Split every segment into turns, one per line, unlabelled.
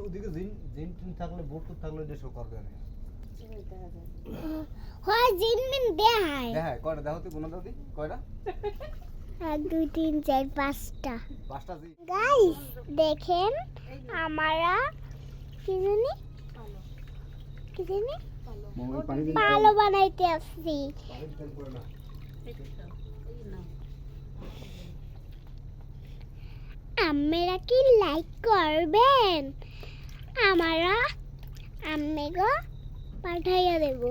ওদিকে জিন জিন টিন থাকলে বোট থাকলে যে শো করবে না
হয় জিন মিন দেখায়
দেখায় কয়টা দেখো তুই গুণা দাও দি কয়টা
1 2 3 4 5টা
জি
গাইস দেখেন আমরা কি জানি পালো বানাইতে আসছি আপনারা কি লাইক করবেন আমরা আম্মেগো পাঠাইয়া দেব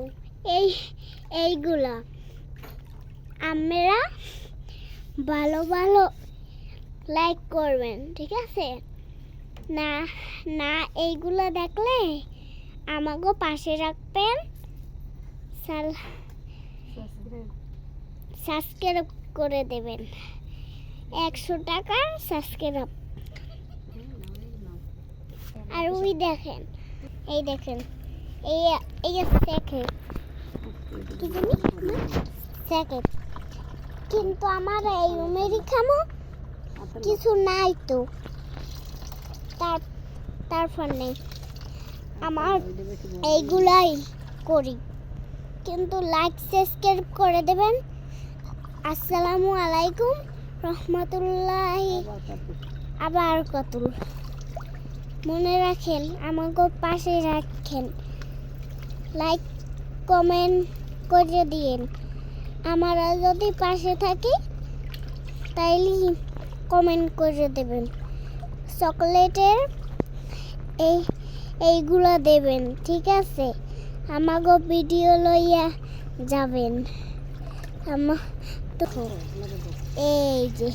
এইগুলা আপনারা ভালো ভালো লাইক করবেন ঠিক আছে না না এইগুলা দেখলে আমাগো পাশে রাখবেন সাবস্ক্রাইব করে দেবেন 100 টাকা সাবস্ক্রাইব আর ওই দেখেন এই দেখেন এই সেকেন্ড কি জানি সেকেন্ড কিন্তু আমার এই আমেরিকানো কিছু নাই তো তারপর নেই আমার এইগুলাই করি কিন্তু লাইক সাবস্ক্রাইব করে দেবেন আসসালামু আলাইকুম রহমতুল্লাহি আবারাকাতুহু মনে রাখেন আমাকে পাশে রাখেন লাইক কমেন্ট করে দিন আমরা যদি পাশে থাকি তাইলে কমেন্ট করে দেবেন চকলেটের এইগুলো দেবেন ঠিক আছে আমাগো ভিডিও লইয়া যাবেন এই যে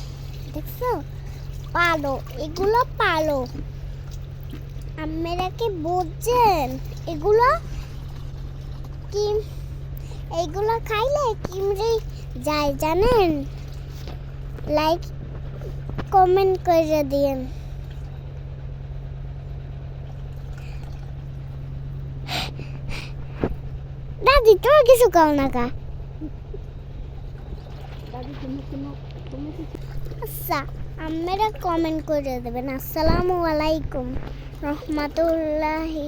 দেখছো পালো এগুলো পালো আপনারা কি বুঝছেন এগুলো কি এইগুলো খাইলে কিমরে যায় জানেন লাইক কমেন্ট করে দিন দাদি তুমি কিছু কও না কা আচ্ছা আপনারা কমেন্ট করে দেবেন আসসালামু আলাইকুম রহমতুল্লাহি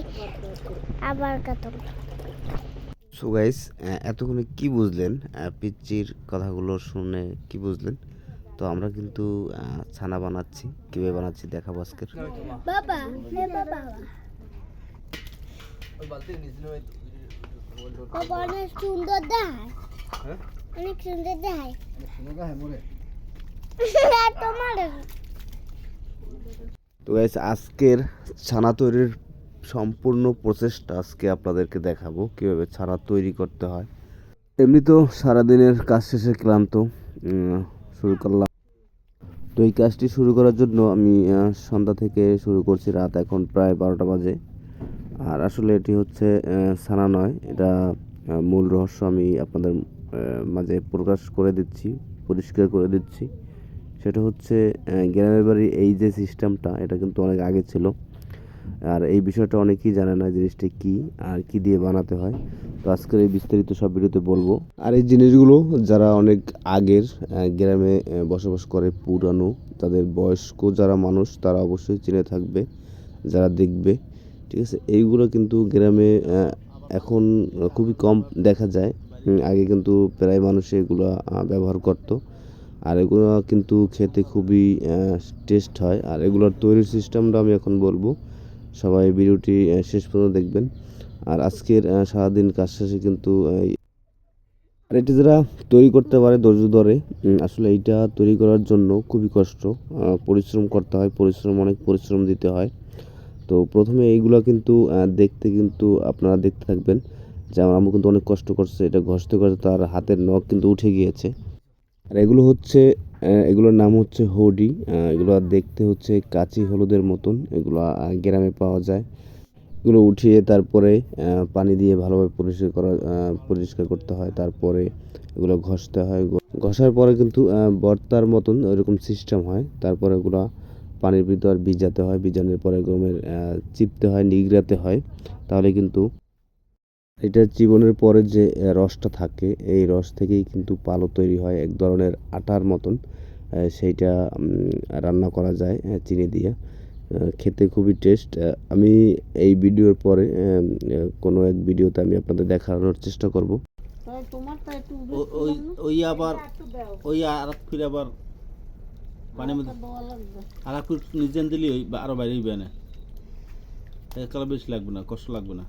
আবারাকাতুহু
সো গাইস এতক্ষণে কি বুঝলেন পিচ্চির কথাগুলো শুনে কি বুঝলেন তো আমরা কিন্তু ছানা বানাচ্ছি কিভাবে বানাচ্ছি দেখাবো আজকের
বাবা হে বাবা
ওই বালতির নিচে
অনেক সুন্দর দেখায়
হ্যাঁ
অনেক সুন্দর দেখায়
সুন্দর দেখায় মনে
তোমার
তো গাইস আজকের ছানা তৈরির সম্পূর্ণ প্রসেসটা আজকে আপনাদেরকে দেখাবো কীভাবে ছানা তৈরি করতে হয় এমনি তো সারাদিনের কাজ শেষে ক্লান্ত শুরু করলাম তো এই কাজটি শুরু করার জন্য আমি সন্ধ্যা থেকে শুরু করছি রাত এখন প্রায় 12টা বাজে আর আসলে এটি হচ্ছে ছানা নয় এটা মূল রহস্য আমি আপনাদের মাঝে প্রকাশ করে দিচ্ছি পরিষ্কার করে দিচ্ছি সেটা হচ্ছে গ্রামের বাড়ির এই যে সিস্টেমটা এটা কিন্তু অনেক আগে ছিল আর এই বিষয়টা অনেকেই জানে না জিনিসটা কি আর কি দিয়ে বানাতে হয় তো আজকের এই বিস্তারিত সব ভিডিওতে বলবো আর এই জিনিসগুলো যারা অনেক আগের গ্রামে বসবাস করে পুরানো তাদের বয়স্ক যারা মানুষ তারা অবশ্যই চিনে থাকবে যারা দেখবে ঠিক আছে এইগুলো কিন্তু গ্রামে এখন খুবই কম দেখা যায় আগে কিন্তু প্রায় মানুষ এগুলো ব্যবহার করতো আর এগুলো কিন্তু খেতে খুবই টেস্ট হয় আর এগুলোর তৈরির সিস্টেমটা আমি এখন বলবো সবাই ভিডিওটি শেষ পর্যন্ত দেখবেন আর আজকের সারাদিন কাজ শেষে কিন্তু আর এটি যারা তৈরি করতে পারে ধৈর্য ধরে আসলে এইটা তৈরি করার জন্য খুবই কষ্ট পরিশ্রম করতে হয় অনেক পরিশ্রম দিতে হয় তো প্রথমে এইগুলো কিন্তু দেখতে কিন্তু আপনারা দেখতে থাকবেন যে আমার আম্মু কিন্তু অনেক কষ্ট করছে এটা ঘষতে ঘষতে তার হাতের নখ কিন্তু উঠে গিয়েছে আর এগুলো হচ্ছে এগুলোর নাম হচ্ছে হোডি এগুলো দেখতে হচ্ছে কাঁচি হলুদের মতন এগুলো গ্রামে পাওয়া যায় এগুলো উঠিয়ে তারপরে পানি দিয়ে ভালোভাবে পরিষ্কার করতে হয় তারপরে এগুলো ঘষতে হয় ঘষার পরে কিন্তু ভর্তার মতন ওইরকম সিস্টেম হয় তারপরে এগুলো পানির ভিতর ভিজাতে হয় ভিজানোর পরে গমের চিপতে হয় নিগড়াতে হয় তাহলে কিন্তু এটা জীবনের পরে যে রসটা থাকে এই রস থেকেই কিন্তু পালো তৈরি হয় এক ধরনের আটার মতন সেইটা রান্না করা যায় চিনি দিয়ে খেতে খুবই টেস্ট। আমি এই ভিডিওর পরে কোনো এক ভিডিওতে আমি আপনাদের দেখানোর চেষ্টা করব।
ওই ওই আবার ওই আর এক ফিরে আবার পানির মধ্যে আর এক ফির নিজে দিলি ওই আরো বাইরে হইবে না, একলা বেশি লাগবে না, কষ্ট লাগবে না।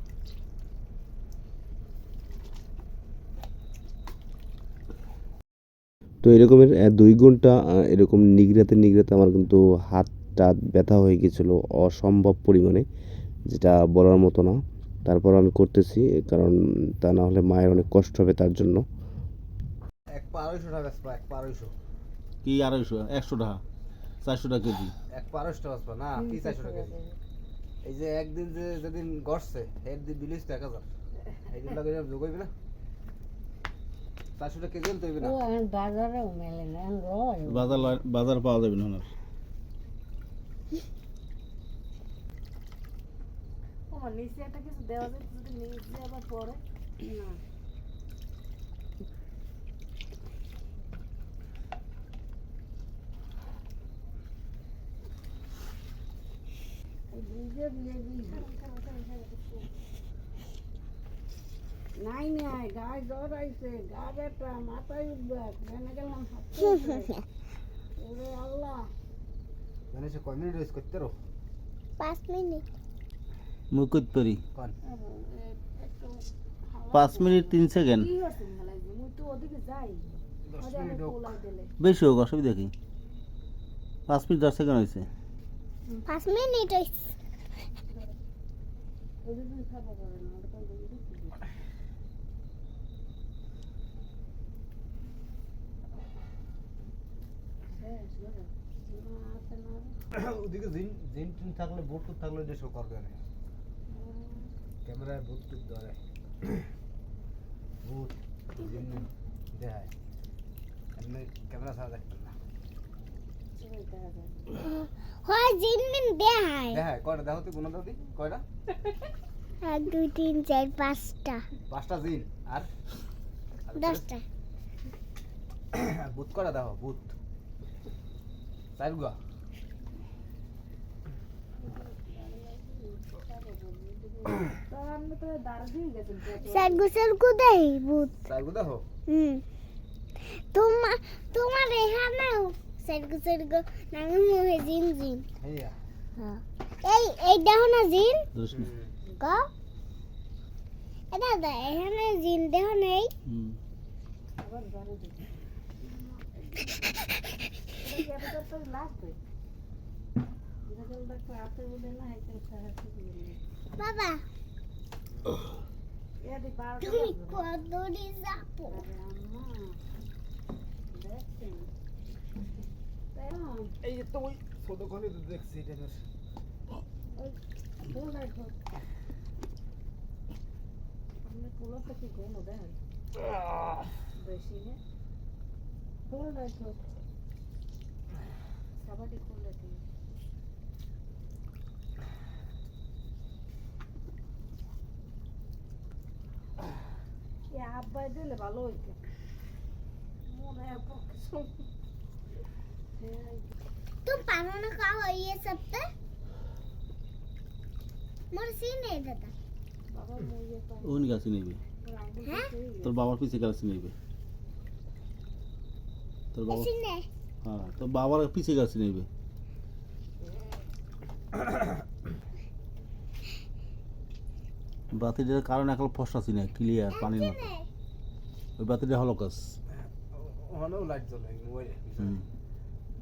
তো এরকমের 2 ঘন্টা এরকম নিগড়াতে নিগড়াতে আমার কিন্তু হাতটা ব্যথা হয়ে গেছিলো অসম্ভব পরিমাণে, যেটা বলার মতো না। তারপর আমি করতেছি, কারণ তা না হলে মায়ের অনেক কষ্ট হবে তার জন্য।
এক পা 250 টাকা বেচবা, এক পা 250।
কি 250, 100 টাকা, 400 টাকা কেজি।
এক পা 250 টাকা বেচবা না, কি 400 টাকা কেজি। এই যে একদিন যেদিন গড়ছে এর দিন বিলিস 1000, এই দিন লাগে যোগ হইবে না, 400 টাকা কেজি হইবে না।
বাজার পাওয়া যাবে না আর।
নাই নাই গায়ে জ্বর আইছে, গা ব্যথা, মাথায় উঠবে, কেনে গেলাম ওরে আল্লাহ।
জানিস কয় মিনিট রেস করতে রো?
5 মিনিট।
মুই করতে পারি
কোন
5 মিনিট 3 সেকেন্ড,
কি হচ্ছে মেলাই যে মুই তো ওদিকে যাই
10 মিনিট হোক।
পোলাই দিলে
বেশি হোক অসুবিধা কি। 5 মিনিট 10 সেকেন্ড হয়েছে।
5 মিনিট হইছে।
ওদিকে খাবো করে না ওটা তো
ওদিকে জিন জিন টিন থাকলে বুটুট থাকলে যে শো করবে না, ক্যামেরায় বুটুট ধরে বুট জিন দেখায়, এমনি ক্যামেরা ছাড়া দেখবেন না।
হয় জিনমিন দেখায়।
দেখায় কয়টা দেখো তুই গুণা দাও দি কয়টা?
1 2 3 4 5টা
5টা জিন আর
10টা।
বুট কয়টা দেখো? বুট 4 গা।
তো আমি তো দাঁড়িয়ে গেছেন
সাইগুসেলকু দেই ভূত।
4 গা দেখো।
তোমার এখানেও সাইগুসেলকু নাম হয়ে জিন জিন।
হেয়া
হ্যাঁ এই দেখো না জিন
রশ্মি
কা এটা এখানে জিন দেখো নেই।
আবার ধরে দিই এটা কি এত তো লাগবে এটা তো আপনি বলেন না এটা সাহায্য করবে
বাবা
এদি বার
তুমি কদরি যাপো।
আম্মা দেখছেন
এই যে তো ওই ছোট কোণে তো দেখছি এটার
ফুল রাখো আপনি ফুলও তো কি গোনো দেন বেশি নে ফুল রাখো সাবাটি ফুল রাখো এ আব্বাই দিলে ভালো হইতো মনে হয়
तुम पानो ना का हो ये सब तो मोर सी नहीं देता
বাবা মুইয়ে পাই
ওন গাছি নেবে,
हैं
তোর বাবার পিছে গাছি নেবে, তোর বাবা
ऐसी नहीं
হ্যাঁ তোর বাবার পিছে গাছি নেবে। বাতিটার কারণ এখন ফসা ছিল ক্লিয়ার পানির মতো,
नहीं
ওই বাতিটা হলো কাজ।
ওখানেও লাইট জ্বলে মোবাইলে পিছনে
হুম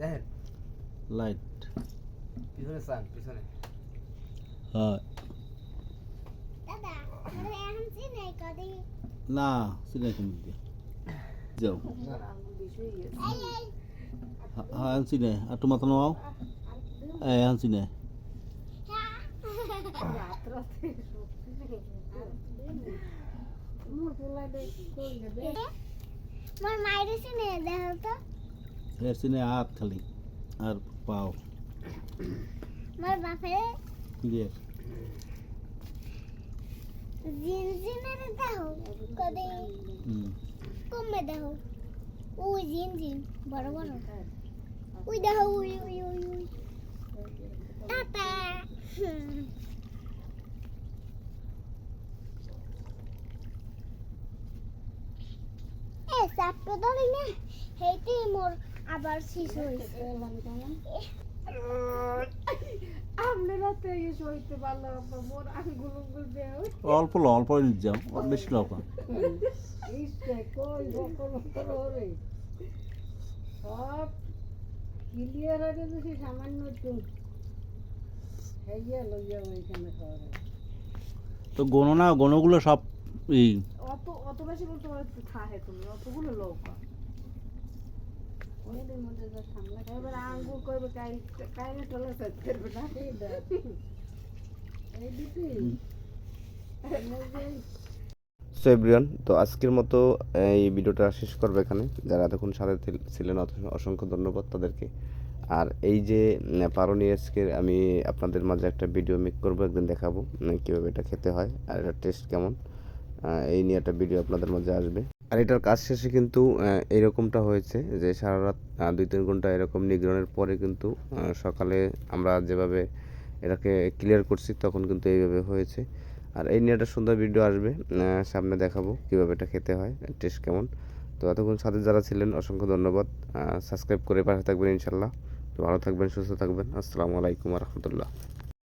দেখেন,
লাইট
পিছনে চান পিছনে।
হ্যাঁ
दादा अरे हम सी नहीं कदी
না সিনে তুমি যাও
आई आई
হ্যাঁ আনছি নে আর তোমার তো নাও এই আনছি নে
রাত্রাতে মোর ফুলাই দে কই নেবে
मोर मायरे से नहीं देखो तो
এর সিনে হাত খালি আর পাও
मोर बापे
ক্লিয়ার।
जिन जिन रे देखो कदी
হুম
कम में देखो ओ जिन जिन बड़ा बड़ा उई देखो उई उई उई उई টাটা এ চাপটা ধরি না হেইতেই মোর আবার শেষ হয়েছে
আপনি রাতে এসে হইতে পারলাম আপনার মোর আঙ্গুল উঙ্গুল দেও
অল্প লো অল্প নিয়ে যাও বেশি লোক
ইসে কই বকর বকর ওরে সব ক্লিয়ার হয়ে গেছে সামান্য একটু হেইয়া লইয়া ওইখানে করে
তো গণনা গণগুলো সব এই
অত অত বেশি বলতে পারো একটু থাহে তুমি অতগুলো লোক ওদের মধ্যে যা সামলা এবার আঙ্গুল করবে কাইনে টলে সেট করবে না এই দিদি
সো এভরিওয়ান, তো আজকের মতো এই ভিডিওটা শেষ করবো এখানে। যারা এতক্ষণ সাথে ছিলেন অসংখ্য ধন্যবাদ তাদেরকে। আর এই যে পারনি আজকের আমি আপনাদের মাঝে একটা ভিডিও মেক করবো, একদিন দেখাবো কীভাবে এটা খেতে হয় আর এটার টেস্ট কেমন, এই নিয়ে একটা ভিডিও আপনাদের মাঝে আসবে। আর এটার কাজ শেষে কিন্তু এইরকমটা হয়েছে যে সারা রাত 2-3 ঘন্টা এরকম নিগ্রহণের পরে কিন্তু সকালে আমরা যেভাবে এটাকে ক্লিয়ার করছি তখন কিন্তু এইভাবে হয়েছে। আর এই নিয়ে একটা সুন্দর ভিডিও আসবে, সামনে দেখাবো কীভাবে এটা খেতে হয়, টেস্ট কেমন। তো এতক্ষণ সাথে যারা ছিলেন অসংখ্য ধন্যবাদ। সাবস্ক্রাইব করে পাশে থাকবেন ইনশাল্লাহ। তো ভালো থাকবেন, সুস্থ থাকবেন। আসসালামু আলাইকুম রহমতুল্লাহ।